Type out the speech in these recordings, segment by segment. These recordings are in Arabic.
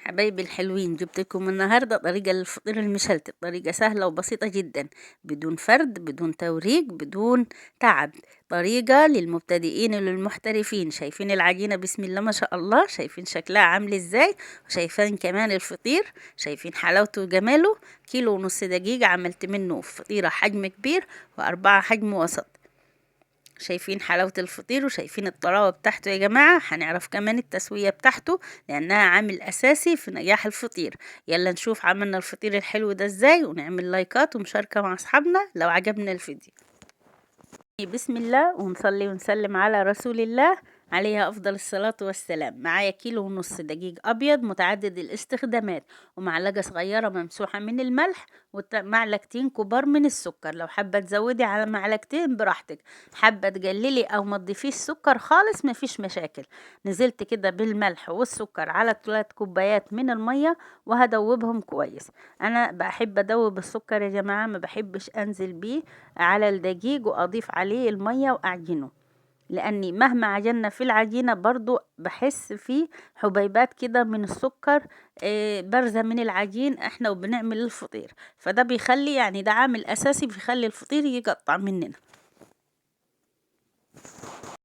حبايبي الحلوين، جبت لكم النهارده طريقة للفطير المشلتت. طريقة سهلة وبسيطة جدا، بدون فرد، بدون توريق، بدون تعب. طريقة للمبتدئين وللمحترفين. شايفين العجينة؟ بسم الله ما شاء الله. شايفين شكلها عامل ازاي؟ وشايفين كمان الفطير؟ شايفين حلاوته وجماله؟ كيلو ونص دقيق عملت منه فطيرة حجم كبير وأربعة حجم وسط. شايفين حلاوة الفطير وشايفين الطراوة بتاعته يا جماعة. هنعرف كمان التسوية بتاعته لأنها عامل أساسي في نجاح الفطير. يلا نشوف عملنا الفطير الحلو ده ازاي، ونعمل لايكات ومشاركة مع أصحابنا لو عجبنا الفيديو. بسم الله ونصلي ونسلم على رسول الله عليها أفضل الصلاة والسلام. معايا كيلو ونص دقيق أبيض متعدد الاستخدامات، ومعلقة صغيرة ممسوحة من الملح، ومعلقتين كبار من السكر. لو حابة تزودي على معلقتين براحتك، حابة تقللي أو ما تضيفيش سكر خالص مفيش مشاكل. نزلت كده بالملح والسكر على 3 كوبايات من المية وهدوبهم كويس. أنا بحب أدوب السكر يا جماعة، ما بحبش أنزل بيه على الدقيق وأضيف عليه المية وأعجنه، لأني مهما عجنا في العجينة برضو بحس فيه حبيبات كده من السكر بارزة من العجين احنا وبنعمل الفطير. فده بيخلي يعني ده عامل أساسي بيخلي الفطير يقطع مننا.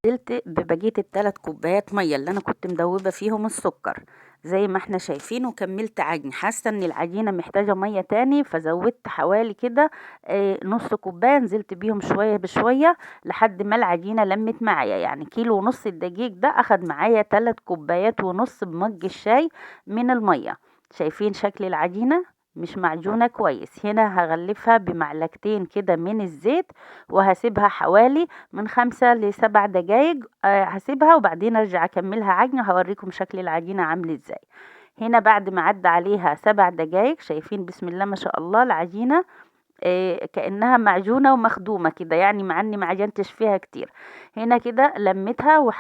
نزلت ببقية ال3 كوبايات مية اللي أنا كنت مدوبة فيهم السكر زي ما احنا شايفين، وكملت عجن. حاسة ان العجينة محتاجة مية تاني فزودت حوالي كده نص كوباية. نزلت بيهم شوية بشوية لحد ما العجينة لمت معايا. يعني كيلو ونص الدقيق ده اخد معايا 3 كوبايات ونص بمج الشاي من المية. شايفين شكل العجينة؟ مش معجونة كويس. هنا هغلفها بمعلقتين كده من الزيت، وهسيبها حوالي من 5 ل7 دقايق. هسيبها وبعدين ارجع اكملها عجن، هوريكم شكل العجينة عامل ازاي. هنا بعد ما عدى عليها 7 دقايق، شايفين بسم الله ما شاء الله العجينة كأنها معجونة ومخدومة كده، يعني مع اني ما عجنتش فيها كتير. هنا كده لمتها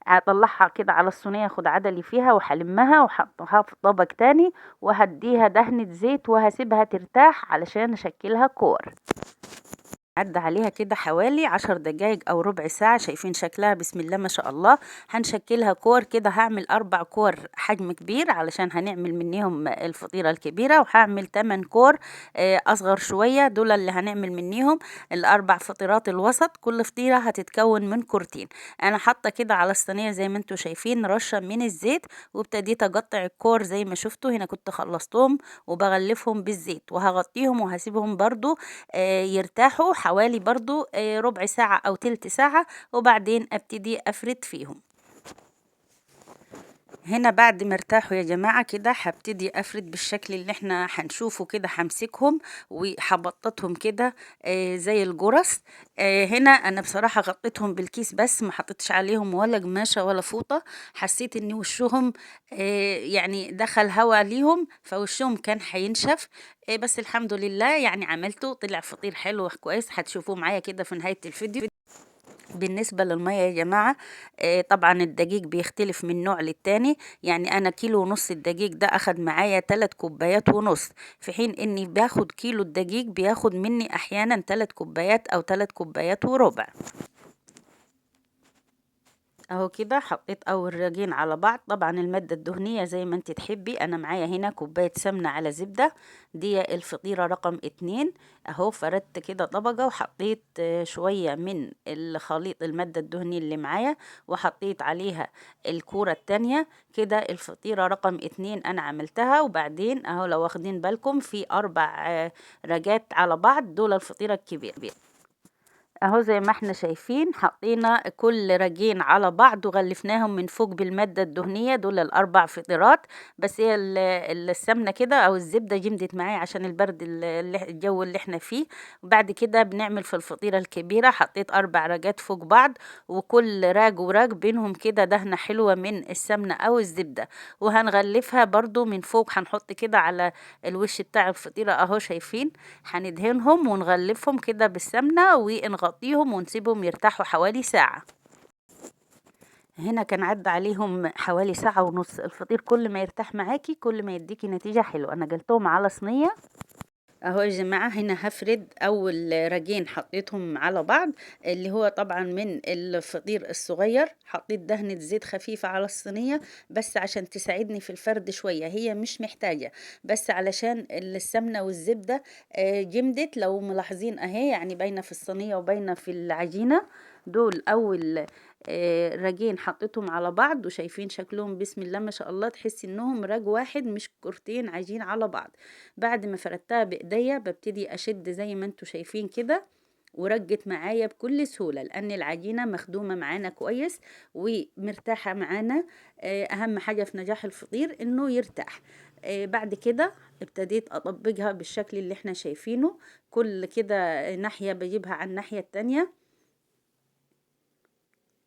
هطلعها كده على الصينية، اخد عدلي فيها وهلمها وحطها في طبق تاني، وهديها دهنة زيت وهسيبها ترتاح علشان اشكلها كور. عدى عليها كده حوالي 10 دقايق او ربع ساعة. شايفين شكلها؟ بسم الله ما شاء الله. هنشكلها كور كده. هعمل 4 كور حجم كبير علشان هنعمل منيهم الفطيرة الكبيرة، وهعمل 8 كور اصغر شوية، دول اللي هنعمل منيهم ال4 فطيرات الوسط. كل فطيرة هتتكون من كورتين. انا حاطة كده على الصينية زي ما انتوا شايفين رشة من الزيت، وابتديت اقطع الكور زي ما شفتوا. هنا كنت خلصتهم وبغلفهم بالزيت، وهغطيهم وهسيبهم برضو يرتاحوا حوالي برضو ربع ساعة أو تلت ساعة، وبعدين أبتدي أفرد فيهم. هنا بعد ما ارتاحوا يا جماعة كده هبتدي افرد بالشكل اللي احنا هنشوفه كده. همسكهم وهبططهم كده زي الجرس. هنا انا بصراحة غطيتهم بالكيس بس، ما حطيتش عليهم ولا قماشة ولا فوطة. حسيت ان وشهم يعني دخل هوا ليهم فوشهم كان هينشف. بس الحمد لله يعني عملته طلع فطير حلو كويس. هتشوفوه معايا كده في نهاية الفيديو. بالنسبة للمية يا جماعة طبعا الدقيق بيختلف من نوع للتاني. يعني أنا كيلو ونص الدقيق ده أخد معايا 3 كوبايات ونص، في حين إني باخد كيلو الدقيق بياخد مني أحيانا 3 كوبايات أو 3 كوبايات وربع. اهو كده حطيت اول رغين على بعض. طبعا المادة الدهنية زي ما انت تحبي. انا معايا هنا كوباية سمنة على زبدة، دي الفطيرة رقم 2. اهو فردت كده طبقة وحطيت شوية من الخليط المادة الدهنية اللي معايا، وحطيت عليها الكورة التانية. كده الفطيرة رقم 2 انا عملتها. وبعدين اهو لو واخدين بالكم في 4 رجات على بعض، دول الفطيرة الكبيرة. اهو زي ما احنا شايفين حطينا كل رجين على بعض وغلفناهم من فوق بالمادة الدهنية. دول ال4 فطيرات. بس هي السمنة كده او الزبدة جمدت معايا عشان البرد الجو اللي احنا فيه. وبعد كده بنعمل في الفطيرة الكبيرة. حطيت 4 رجات فوق بعض، وكل راج وراج بينهم كده دهنة حلوة من السمنة او الزبدة، وهنغلفها برضو من فوق. هنحط كده على الوش بتاع الفطيرة اهو شايفين. هندهنهم ونغلفهم كده بالسمنة ونغطيهم ونسيبهم يرتاحوا حوالي ساعة. هنا كان عدى عليهم حوالي ساعة ونص. الفطير كل ما يرتاح معاكي كل ما يديكي نتيجة حلوة. أنا جلتهم على صينية اهو يا جماعة هنا هفرد اول رجين حطيتهم على بعض، اللي هو طبعا من الفطير الصغير. حطيت دهنة زيت خفيفة على الصينية بس عشان تساعدني في الفرد شوية، هي مش محتاجة، بس علشان السمنة والزبدة جمدت. لو ملاحظين اهي يعني باينة في الصينية وباينة في العجينة. دول اول رجين حطيتهم على بعض، وشايفين شكلهم بسم الله ما شاء الله، تحس انهم رج واحد مش كورتين عجين على بعض. بعد ما فردتها بايديا ببتدي اشد زي ما انتوا شايفين كده، ورجت معايا بكل سهولة لان العجينة مخدومة معانا كويس ومرتاحة معانا. اهم حاجة في نجاح الفطير انه يرتاح. بعد كده ابتديت اطبقها بالشكل اللي احنا شايفينه، كل كده ناحية بجيبها على الناحية التانية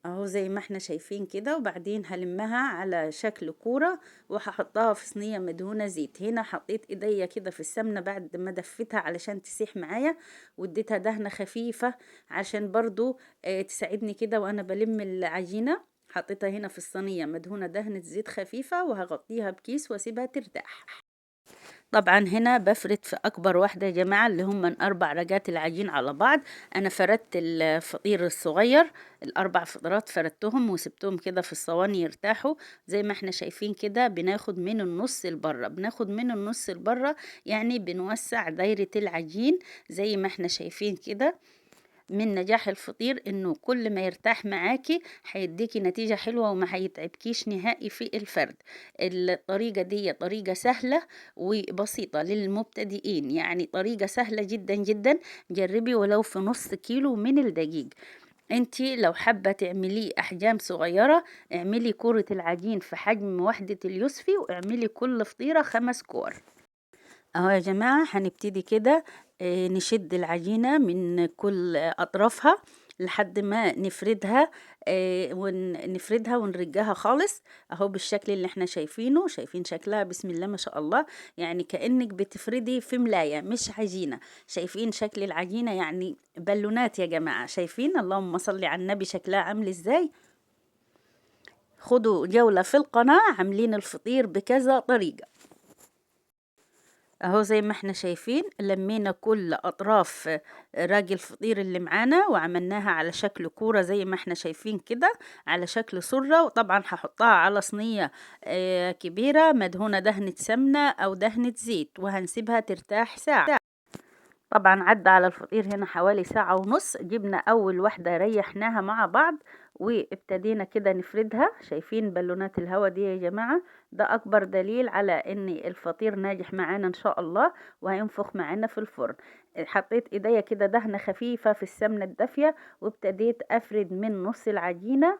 اهو زي ما احنا شايفين كده. وبعدين هلمها على شكل كورة وهحطها في صينية مدهونة زيت. هنا حطيت ايديا كده في السمنة بعد ما دفتها علشان تسيح معايا، واديتها دهنة خفيفة عشان برضو تساعدني كده وانا بلم العجينة. حطيتها هنا في الصينية مدهونة دهنة زيت خفيفة، وهغطيها بكيس واسيبها ترتاح. طبعا هنا بفرد في اكبر واحدة يا جماعة، اللي هم من 4 رجات العجين على بعض. انا فردت الفطير الصغير، الاربع فطرات فردتهم وسبتهم كده في الصواني يرتاحوا. زي ما احنا شايفين كده بناخد من النص لبره، بناخد من النص لبره، يعني بنوسع دايرة العجين زي ما احنا شايفين كده. من نجاح الفطير انه كل ما يرتاح معاكي هيديكي نتيجة حلوة وما هيتعبكيش نهائي في الفرد. الطريقة دي طريقة سهلة وبسيطة للمبتدئين، يعني طريقة سهلة جدا جدا. جربي ولو في نص كيلو من الدقيق. انتي لو حابة تعمليه احجام صغيرة، اعملي كورة العجين في حجم وحدة اليوسفي، واعملي كل فطيرة 5 كور. اهو يا جماعة هنبتدي كده نشد العجينة من كل أطرافها لحد ما نفردها، ونفردها ونرجها خالص. اهو بالشكل اللي احنا شايفينه، شايفين شكلها بسم الله ما شاء الله، يعني كأنك بتفردي في ملاية مش عجينة. شايفين شكل العجينة يعني بالونات يا جماعة، شايفين اللهم صل على النبي شكلها عامل ازاي. خدوا جولة في القناة، عاملين الفطير بكذا طريقة. اهو زي ما احنا شايفين لمينا كل اطراف راجل الفطير اللي معانا وعملناها على شكل كورة زي ما احنا شايفين كده، على شكل سرة. وطبعا هحطها على صينية كبيرة مدهونة دهنة سمنة او دهنة زيت، وهنسيبها ترتاح ساعة. طبعا عدى على الفطير هنا حوالي ساعة ونص. جبنا أول واحدة ريحناها مع بعض وابتدينا كده نفردها. شايفين بالونات الهوا دي يا جماعة؟ ده أكبر دليل على إن الفطير ناجح معانا إن شاء الله وهينفخ معانا في الفرن. حطيت إيديا كده دهنة خفيفة في السمنة الدافية، وابتديت أفرد من نص العجينة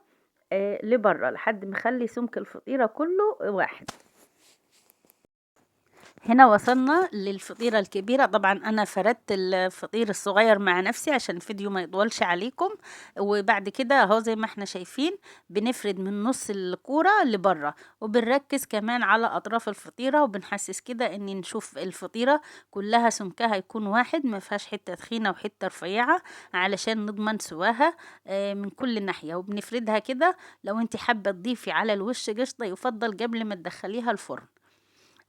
لبره لحد ما اخلي سمك الفطيرة كله واحد. هنا وصلنا للفطيرة الكبيرة. طبعا أنا فردت الفطير الصغير مع نفسي عشان الفيديو ما يطولش عليكم. وبعد كده اهو زي ما احنا شايفين بنفرد من نص الكورة لبره، وبنركز كمان على أطراف الفطيرة، وبنحسس كده إن نشوف الفطيرة كلها سمكها يكون واحد، ما فيهاش حتة تخينة وحتة رفيعة، علشان نضمن سواها من كل ناحية. وبنفردها كده. لو انت حابة تضيفي على الوش قشطة يفضل قبل ما تدخليها الفرن.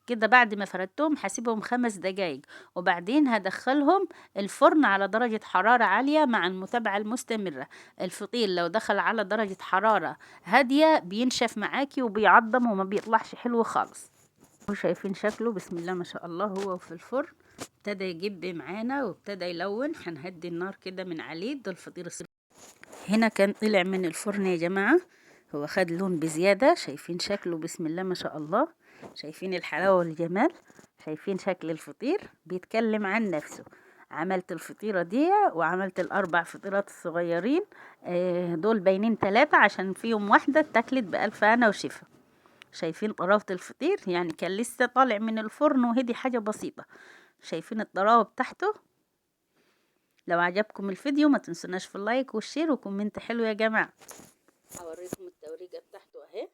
كده بعد ما فردتهم هسيبهم 5 دقايق، وبعدين هدخلهم الفرن على درجة حرارة عالية مع المتابعة المستمرة. الفطير لو دخل على درجة حرارة هادية بينشف معاكي وبيعضم وما بيطلعش حلو خالص. شايفين شكله بسم الله ما شاء الله هو في الفرن ابتدى يجب معانا وابتدى يلون. هنهدي النار كده من عليه. ده الفطير هنا كان طلع من الفرن يا جماعة، هو خد لون بزيادة. شايفين شكله بسم الله ما شاء الله، شايفين الحلاوة والجمال، شايفين شكل الفطير بيتكلم عن نفسه. عملت الفطيرة دي وعملت ال4 فطيرات الصغيرين، دول باينين 3 عشان فيهم واحدة اتاكلت بألف هنا وشفا. شايفين طراوة الفطير يعني كان لسه طالع من الفرن وهدي حاجة بسيطة. شايفين الطراوة بتاعته. لو عجبكم الفيديو ما تنسوناش في اللايك والشير وكومنت حلو يا جماعة. هوريكم التوريقة بتاعته اهي.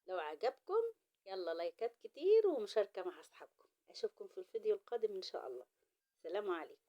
لو عجبكم يلا لايكات كتير ومشاركة مع اصحابكم. اشوفكم في الفيديو القادم ان شاء الله. سلام عليكم.